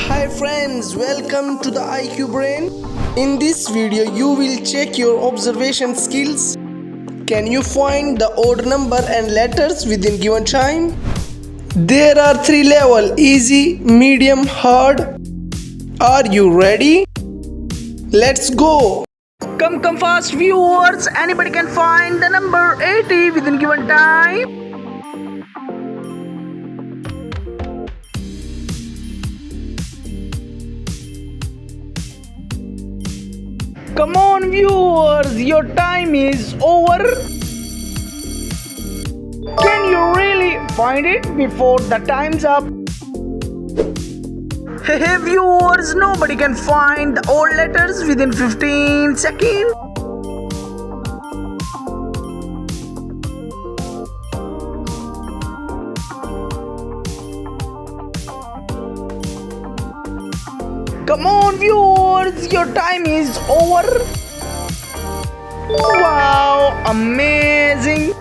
Hi friends, welcome to the IQ Brain. In this video, you will check your observation skills. Can you find the odd number and letters within given time? There are 3 levels: easy, medium, hard. Are you ready? Let's go! Come fast viewers, anybody can find the number 80 within given time. Come on viewers, your time is over. Can you really find it before the time's up? Hey viewers, nobody can find the old letters within 15 seconds. Come on viewers, your time is over. Wow, amazing.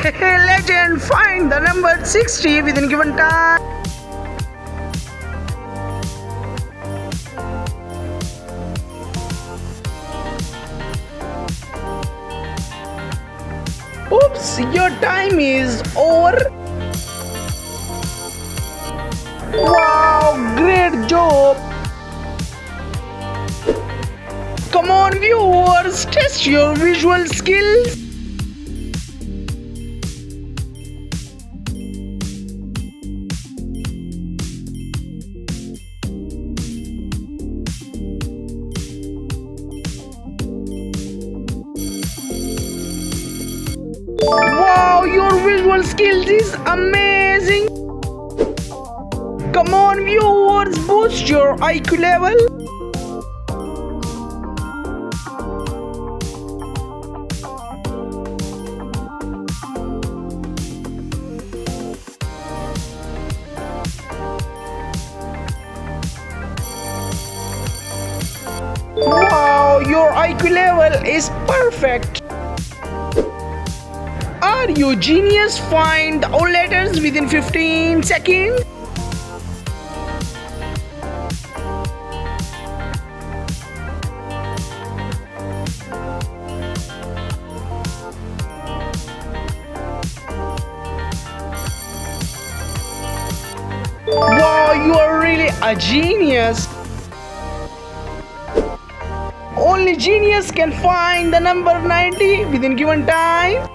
Hey legend, find the number 60 within given time. Oops, your time is over. Wow, great job. Come on viewers, test your visual skills. Wow, your visual skills is amazing. Come on viewers, boost your IQ level. Wow, your IQ level is perfect. Are you genius? Find all letters within 15 seconds. Wow, you are really a genius. Only genius can find the number 90 within given time.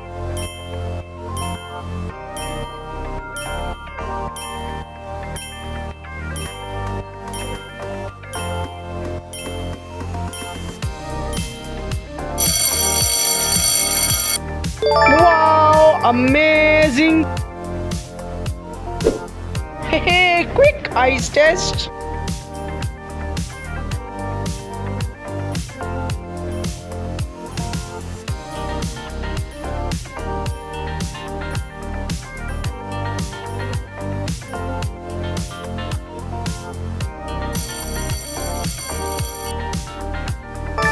Wow, amazing. Hey, quick eyes test.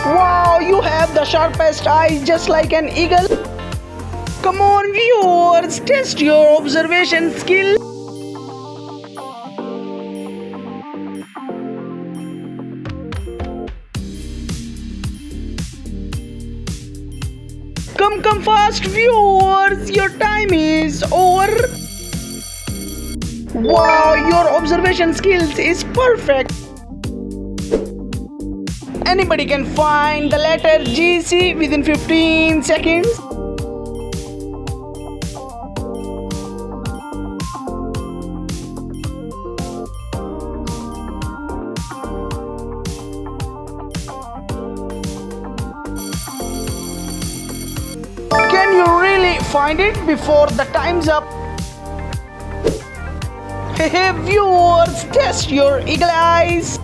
Wow, you have the sharpest eyes just like an eagle. Come on viewers, test your observation skill. Come fast viewers, your time is over. Wow, your observation skills is perfect. Anybody can find the letter GC within 15 seconds. Can you really find it before the time's up? Hey viewers, test your eagle eyes.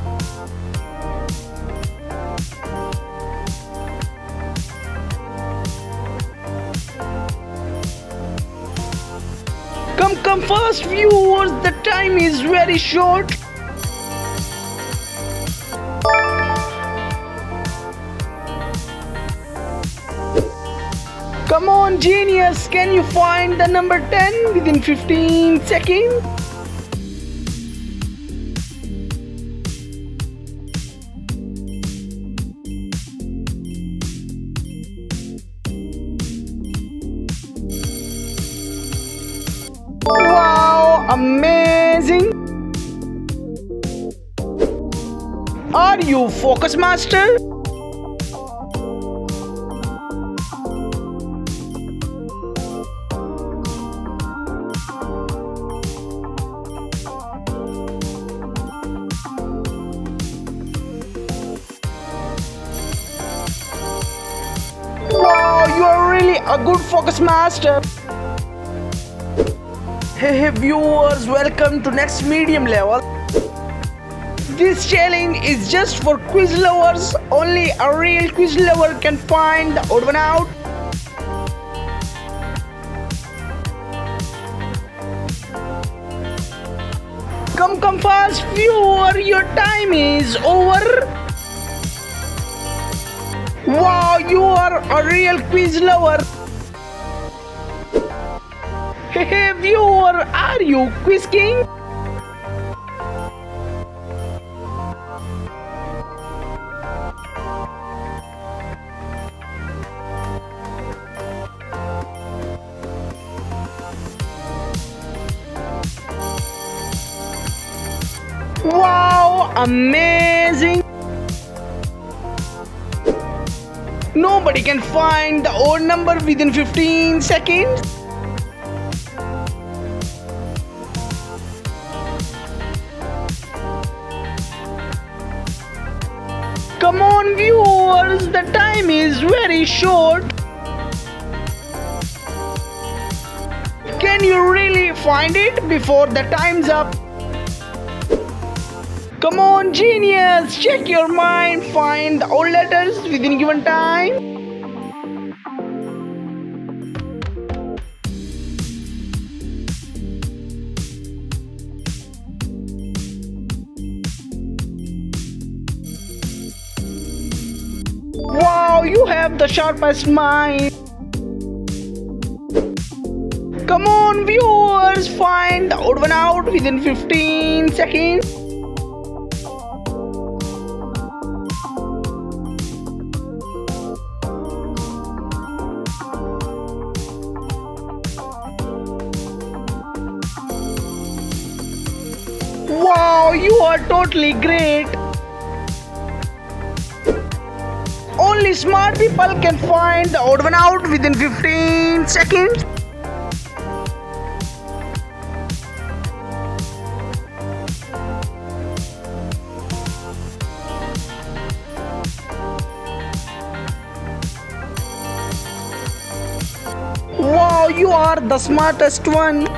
Come fast viewers, the time is very short. Come on genius, can you find the number 10 within 15 seconds? amazing. Are you focus master? Wow, you are really a good focus master. Hey viewers, welcome to next medium level. This challenge is just for quiz lovers. Only a real quiz lover can find the odd one out. Come fast, viewer, your time is over. Wow, you are a real quiz lover. Hey viewer, are you quiz king? Wow, amazing. Nobody can find the odd number within 15 seconds. Come on viewers, the time is very short. Can you really find it before the time's up? Come on genius, check your mind, find the odd letters within given time. Wow, you have the sharpest mind. Come on viewers, find the odd one out within 15 seconds. Wow, you are totally great. Only smart people can find the odd one out within 15 seconds. Wow, you are the smartest one.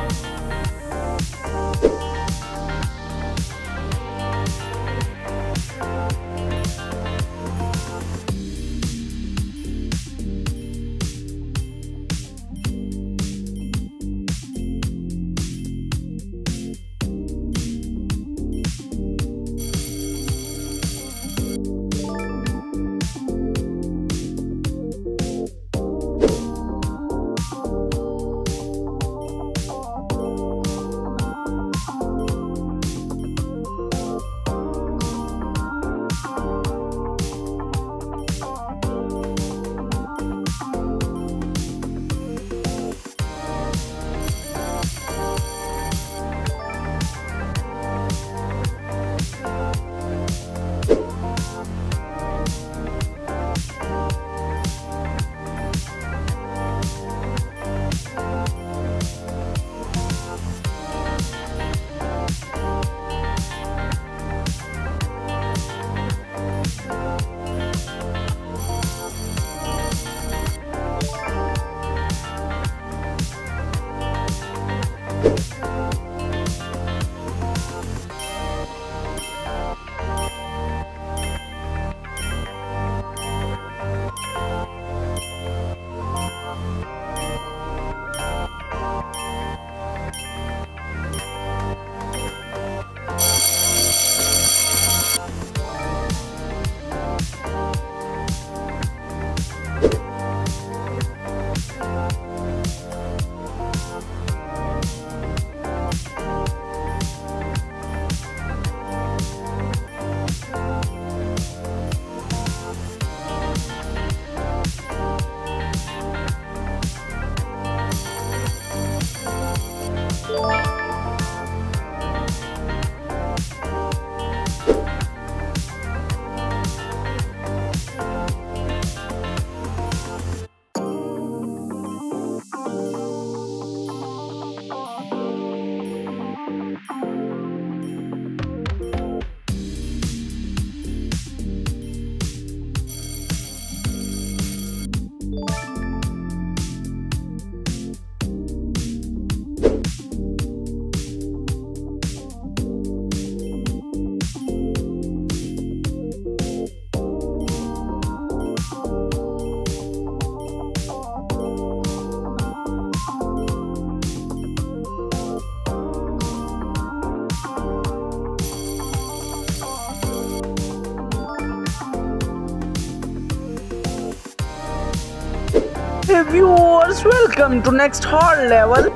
Hey viewers, welcome to next hard level.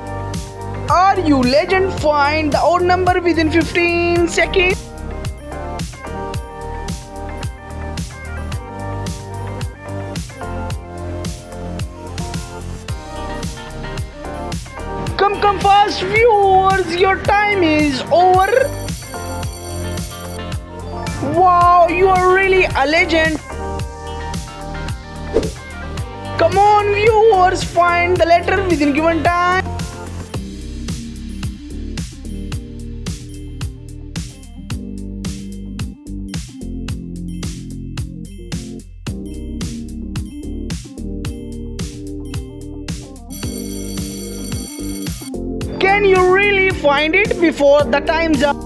Are you legend? Find the odd number within 15 seconds. Come fast viewers, your time is over. Wow, you are really a legend. Come on viewers, find the letter within given time. Can you really find it before the time's up?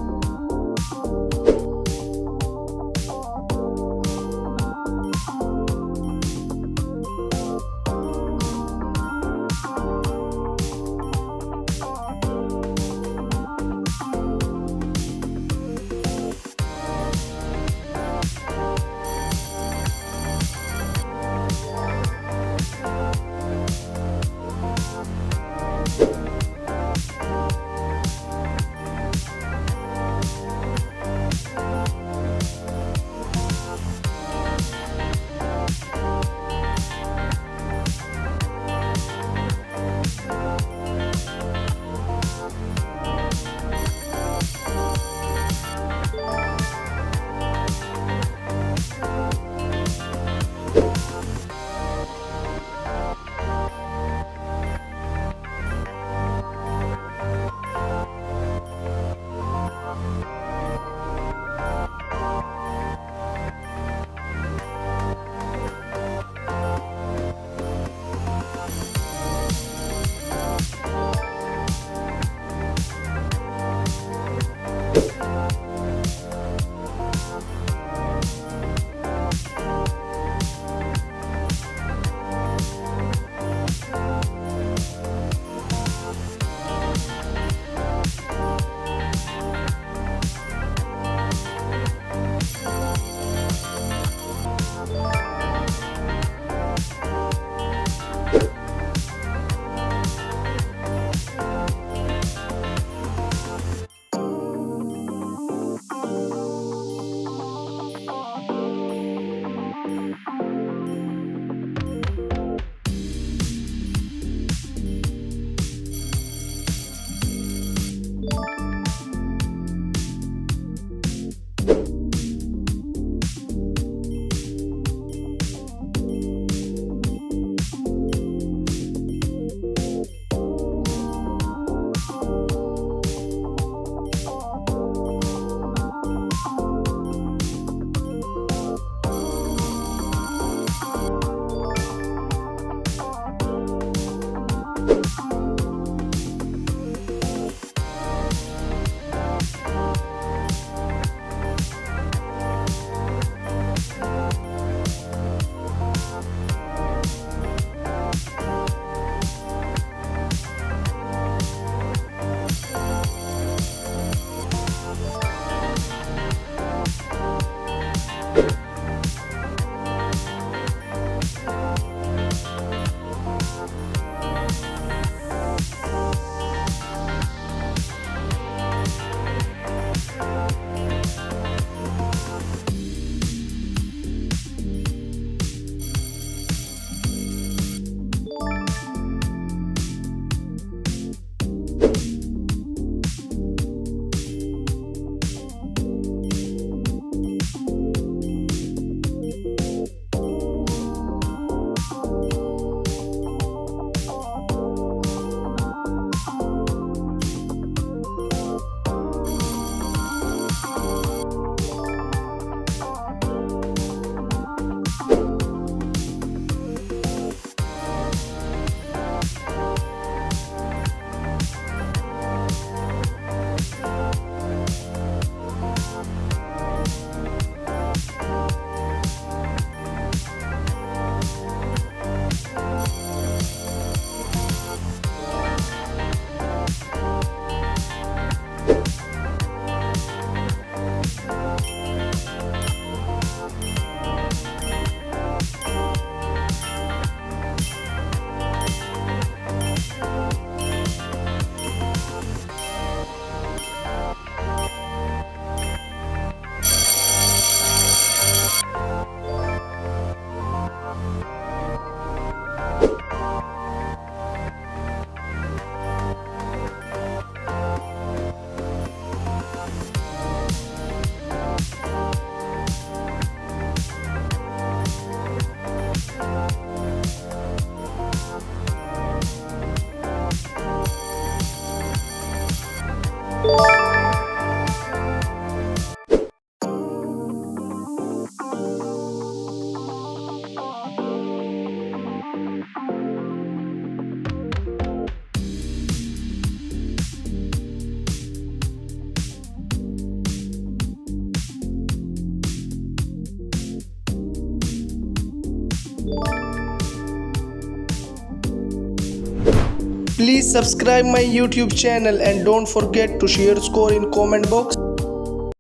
Please subscribe my YouTube channel and don't forget to share score in comment box.